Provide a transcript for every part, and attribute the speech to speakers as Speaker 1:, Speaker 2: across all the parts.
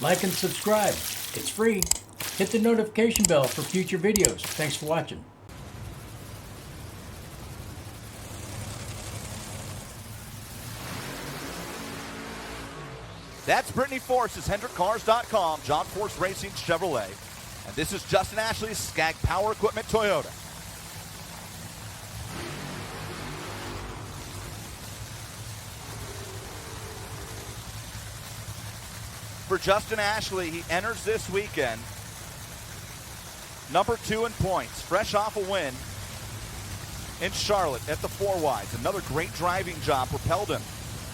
Speaker 1: Like and subscribe. It's free. Hit the notification bell for future videos. Thanks for watching.
Speaker 2: That's Brittany Force's HendrickCars.com, John Force Racing Chevrolet. And this is Justin Ashley's Skag Power Equipment Toyota. For Justin Ashley, he enters this weekend number 2 in points, fresh off a win in Charlotte at the 4 wides. Another great driving job propelled him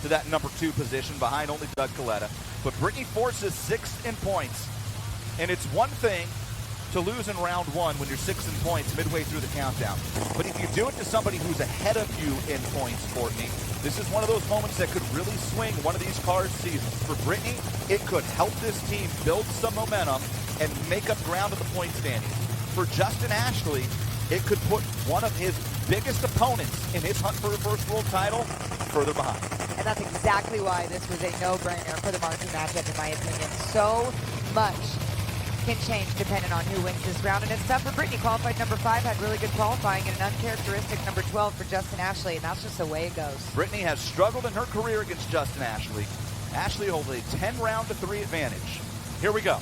Speaker 2: to that number 2 position behind only Doug Kalitta. But Brittany Force is 6th in points. And it's one thing to lose in round 1 when you're 6th in points midway through the countdown. But if you do it to somebody who's ahead of you in points, Courtney, this is one of those moments that could really swing one of these cars' seasons. For Brittany, it could help this team build some momentum and make up ground at the point standing. For Justin Ashley, it could put one of his biggest opponents in his hunt for a first world title further behind.
Speaker 3: And that's exactly why this was a no-brainer for the marquee matchup, in my opinion. So much can change depending on who wins this round. And it's tough for Brittany. Qualified number 5, had really good qualifying, and an uncharacteristic number 12 for Justin Ashley, and that's just the way it goes.
Speaker 2: Brittany has struggled in her career against Justin Ashley. Ashley holds a 10-round-to-3 advantage. Here we go.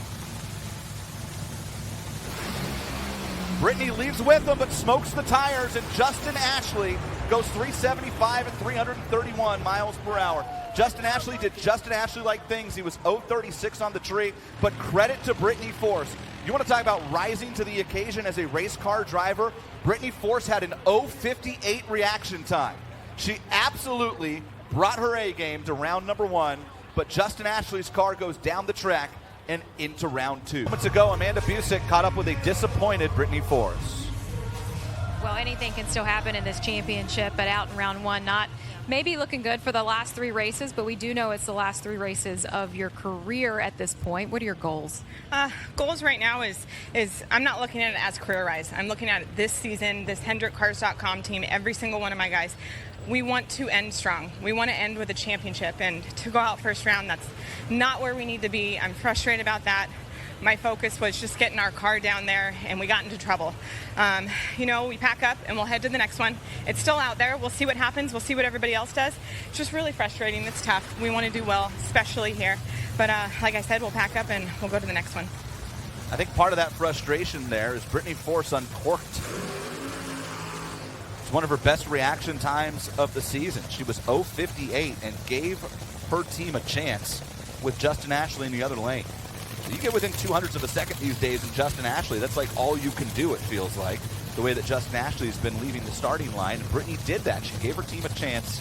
Speaker 2: Brittany leaves with them, but smokes the tires, and Justin Ashley goes 375 at 331 miles per hour. Justin Ashley did Justin Ashley-like things. He was 036 on the tree, but credit to Brittany Force. You want to talk about rising to the occasion as a race car driver? Brittany Force had an 058 reaction time. She absolutely brought her A game to round number 1, but Justin Ashley's car goes down the track and into round 2. Moments ago, Amanda Busick caught up with a disappointed Brittany Force.
Speaker 4: Well, anything can still happen in this championship, but out in round 1, not maybe looking good for the last 3 races, but we do know it's the last 3 races of your career at this point. What are your goals?
Speaker 5: Goals right now is I'm not looking at it as career-wise. I'm looking at it this season, this HendrickCars.com team, every single one of my guys. We want to end strong. We want to end with a championship, and to go out first round, that's not where we need to be. I'm frustrated about that. My focus was just getting our car down there, and we got into trouble. We pack up and we'll head to the next one. It's still out there. We'll see what happens. We'll see what everybody else does. It's just really frustrating. It's tough. We want to do well, especially here. But like I said, we'll pack up and we'll go to the next one.
Speaker 2: I think part of that frustration there is Brittany Force uncorked. It's one of her best reaction times of the season. She was 058 and gave her team a chance with Justin Ashley in the other lane. You get within 200ths of a second these days in Justin Ashley. That's like all you can do, it feels like, the way that Justin Ashley has been leaving the starting line. And Brittany did that. She gave her team a chance,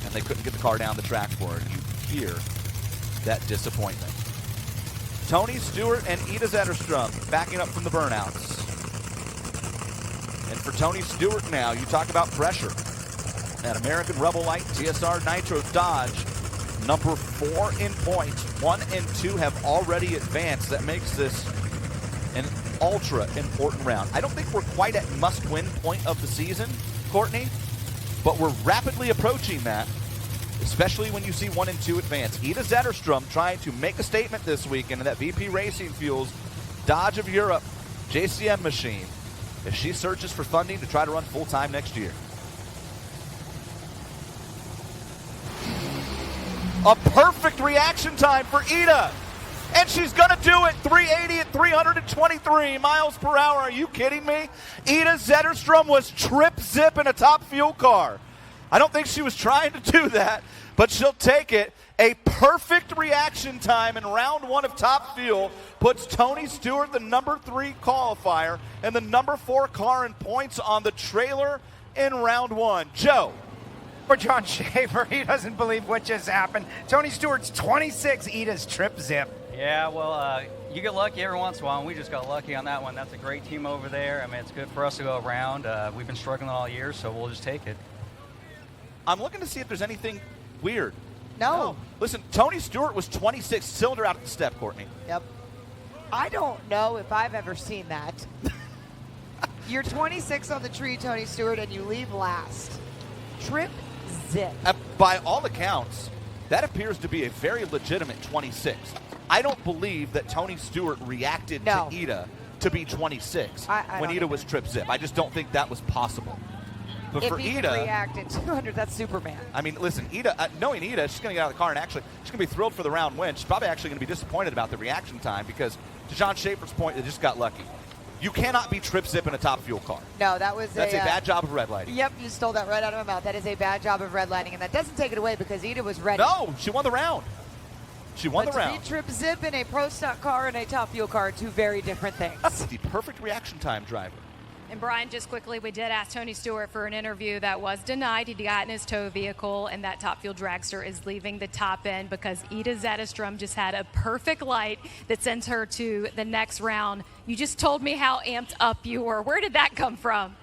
Speaker 2: and they couldn't get the car down the track for her. You hear that disappointment. Tony Stewart and Ida Zetterstrom backing up from the burnouts. And for Tony Stewart now, you talk about pressure. That American Rebel Light TSR Nitro Dodge, number 4 in points. 1 and 2 have already advanced. That makes this an ultra important round. I don't think we're quite at must-win point of the season, Courtney, but we're rapidly approaching that, especially when you see 1 and 2 advance. Ida Zetterstrom trying to make a statement this weekend in that VP Racing Fuels Dodge of Europe JCM machine as she searches for funding to try to run full-time next year. A perfect reaction time for Ida. And she's going to do it. 380 at 323 miles per hour. Are you kidding me? Ida Zetterstrom was trip-zip in a top fuel car. I don't think she was trying to do that, but she'll take it. A perfect reaction time in round 1 of top fuel puts Tony Stewart, the number 3 qualifier, and the number 4 car in points on the trailer in round 1. Joe.
Speaker 6: For John Schaefer, he doesn't believe what just happened. Tony Stewart's 26, Ida's trip zip.
Speaker 7: Yeah, well, you get lucky every once in a while, and we just got lucky on that one. That's a great team over there. I mean, it's good for us to go around. We've been struggling all year, so we'll just take it.
Speaker 2: I'm looking to see if there's anything weird.
Speaker 3: No.
Speaker 2: Listen, Tony Stewart was 26, cylinder out at the step, Courtney.
Speaker 3: Yep. I don't know if I've ever seen that. You're 26 on the tree, Tony Stewart, and you leave last. Trip zip.
Speaker 2: By all accounts, that appears to be a very legitimate 26. I don't believe that Tony Stewart reacted
Speaker 3: No.
Speaker 2: to Ida to be 26
Speaker 3: I
Speaker 2: when
Speaker 3: don't
Speaker 2: Ida was trip zip. I just don't think that was possible. But
Speaker 3: If
Speaker 2: for
Speaker 3: he
Speaker 2: Ida,
Speaker 3: can react at 200, that's Superman.
Speaker 2: I mean, listen, Ida, knowing Ida, she's going to get out of the car and actually she's going to be thrilled for the round win. She's probably actually going to be disappointed about the reaction time because, to John Schaefer's point, they just got lucky. You cannot be trip zip in a top fuel car.
Speaker 3: No,
Speaker 2: That's a bad job of red lighting.
Speaker 3: Yep, you stole that right out of my mouth. That is a bad job of red lighting, and that doesn't take it away because Ida was ready.
Speaker 2: No, she won the round. She won
Speaker 3: But
Speaker 2: the round.
Speaker 3: to be trip zip in a pro stock car and a top fuel car are two very different things.
Speaker 2: The perfect reaction time driver.
Speaker 4: And Brian, just quickly, we did ask Tony Stewart for an interview that was denied. He got in his tow vehicle, and that Top Fuel dragster is leaving the top end because Ida Zetterstrom just had a perfect light that sends her to the next round. You just told me how amped up you were. Where did that come from?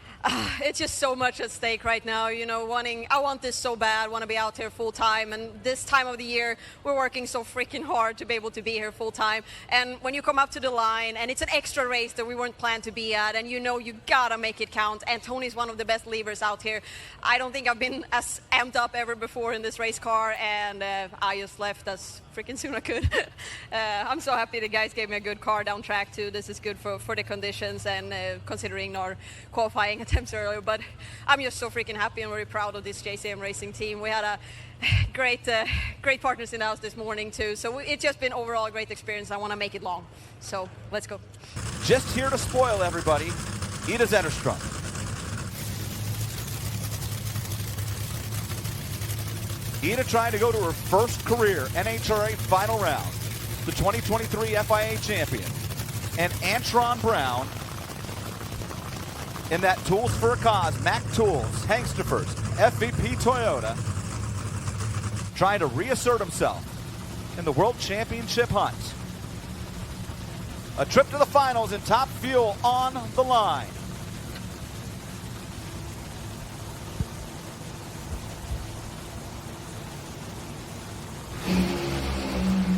Speaker 8: It's just so much at stake right now, you know, I want this so bad, want to be out here full time, and this time of the year we're working so freaking hard to be able to be here full time. And when you come up to the line and it's an extra race that we weren't planned to be at, and you know you gotta make it count, and Tony's one of the best levers out here. I don't think I've been as amped up ever before in this race car, and I just left as freaking soon I could. I'm so happy the guys gave me a good car down track too. This is good for the conditions and considering our qualifying attempts earlier. But I'm just so freaking happy and very proud of this JCM Racing team. We had a great partners in the house this morning too. So it's just been overall a great experience. I want to make it long. So let's go.
Speaker 2: Just here to spoil everybody, Ida Zetterstrom. Ida trying to go to her first career NHRA final round. The 2023 FIA champion. And Antron Brown in that Tools for a Cause, Mac Tools, Hangstefers, FVP Toyota, trying to reassert himself in the World Championship hunt. A trip to the finals and Top Fuel on the line.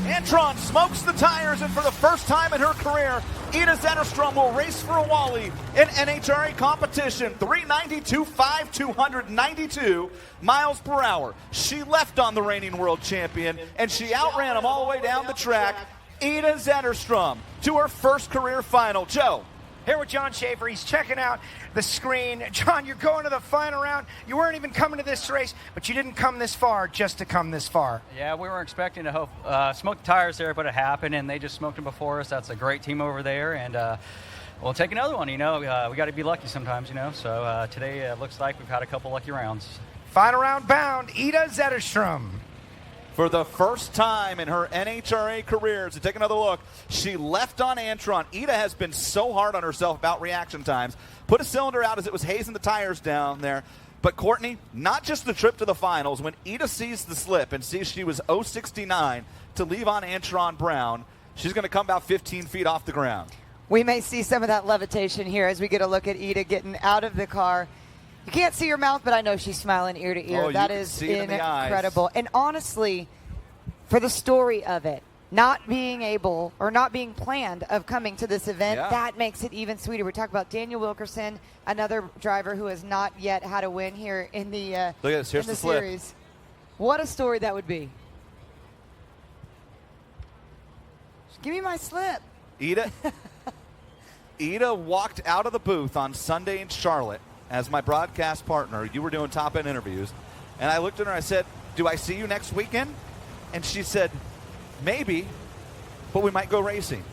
Speaker 2: Antron smokes the tires, and for the first time in her career, Ida Zetterstrom will race for a Wally in NHRA competition. 392.5, 292 miles per hour. She left on the reigning world champion, and she outran him all the way down the track. Ida Zetterstrom to her first career final. Joe.
Speaker 6: Here with John Schaefer. He's checking out the screen. John, you're going to the final round. You weren't even coming to this race, but you didn't come this far just to come this far.
Speaker 7: Yeah, we weren't expecting to smoke the tires there, but it happened, and they just smoked them before us. That's a great team over there, and we'll take another one. You know, we got to be lucky sometimes, you know. So today it looks like we've had a couple lucky rounds.
Speaker 6: Final round bound, Ida Zetterstrom.
Speaker 2: For the first time in her NHRA career, to take another look, she left on Antron. Ida has been so hard on herself about reaction times. Put a cylinder out as it was hazing the tires down there. But Courtney, not just the trip to the finals, when Ida sees the slip and sees she was 069 to leave on Antron Brown, she's going to come about 15 feet off the ground.
Speaker 3: We may see some of that levitation here as we get a look at Ida getting out of the car. You can't see her mouth, but I know she's smiling ear to ear.
Speaker 2: Oh,
Speaker 3: that
Speaker 2: you can
Speaker 3: is
Speaker 2: see it in the eyes.
Speaker 3: incredible. And honestly, for the story of it, not being able or not being planned of coming to this event, that makes it even sweeter. We talk about Daniel Wilkerson, another driver who has not yet had a win here in the,
Speaker 2: Look at this. Here's
Speaker 3: in the
Speaker 2: slip.
Speaker 3: series. What a story that would be. Give me my slip.
Speaker 2: Ida walked out of the booth on Sunday in Charlotte as my broadcast partner. You were doing top-end interviews. And I looked at her and I said, do I see you next weekend? And she said, maybe, but we might go racing.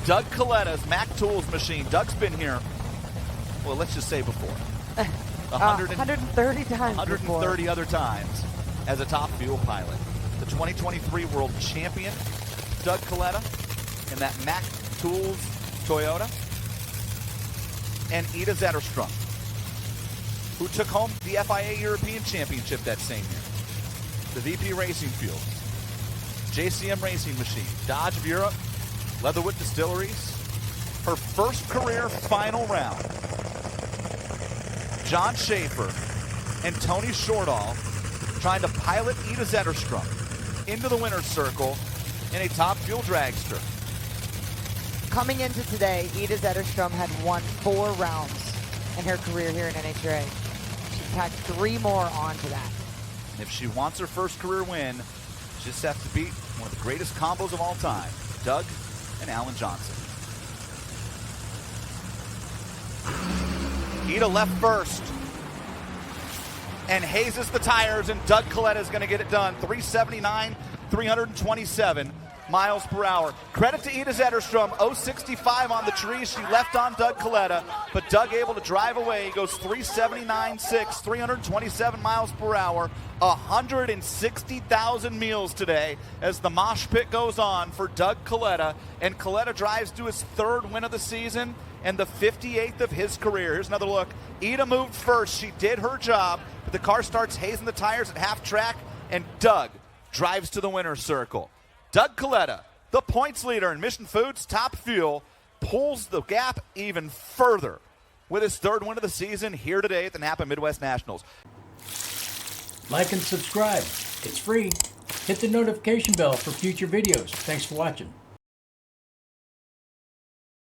Speaker 2: Doug Kalitta's Mac Tools machine. Doug's been here, well, let's just say before.
Speaker 3: 130 times
Speaker 2: 130
Speaker 3: before.
Speaker 2: other times as a Top Fuel pilot. The 2023 world champion, Doug Kalitta, in that Mac Tools Toyota. And Ida Zetterstrom, who took home the FIA European Championship that same year. The VP Racing Fuel, JCM Racing Machine, Dodge of Europe, Leatherwood Distilleries. Her first career final round. John Schaefer and Tony Shortall trying to pilot Ida Zetterstrom into the winner's circle in a Top Fuel dragster.
Speaker 3: Coming into today, Ida Zetterstrom had won 4 rounds in her career here in NHRA. tack 3 more onto that.
Speaker 2: And if she wants her first career win, she just has to beat one of the greatest combos of all time, Doug and Alan Johnson. Ida left first and hazes the tires, and Doug Kalitta is going to get it done. 379, 327 miles per hour. Credit to Ida Zetterstrom, 065 on the tree. She left on Doug Kalitta, but Doug able to drive away. He goes 379.6, 327 miles per hour. 160,000 meals today as the mosh pit goes on for Doug Kalitta, and Kalitta drives to his 3rd win of the season and the 58th of his career. Here's another look. Ida moved first. She did her job, but the car starts hazing the tires at half track, and Doug drives to the winner's circle. Doug Kalitta, the points leader in Mission Foods Top Fuel, pulls the gap even further with his 3rd win of the season here today at the Napa Midwest Nationals.
Speaker 1: Like and subscribe. It's free. Hit the notification bell for future videos. Thanks for watching.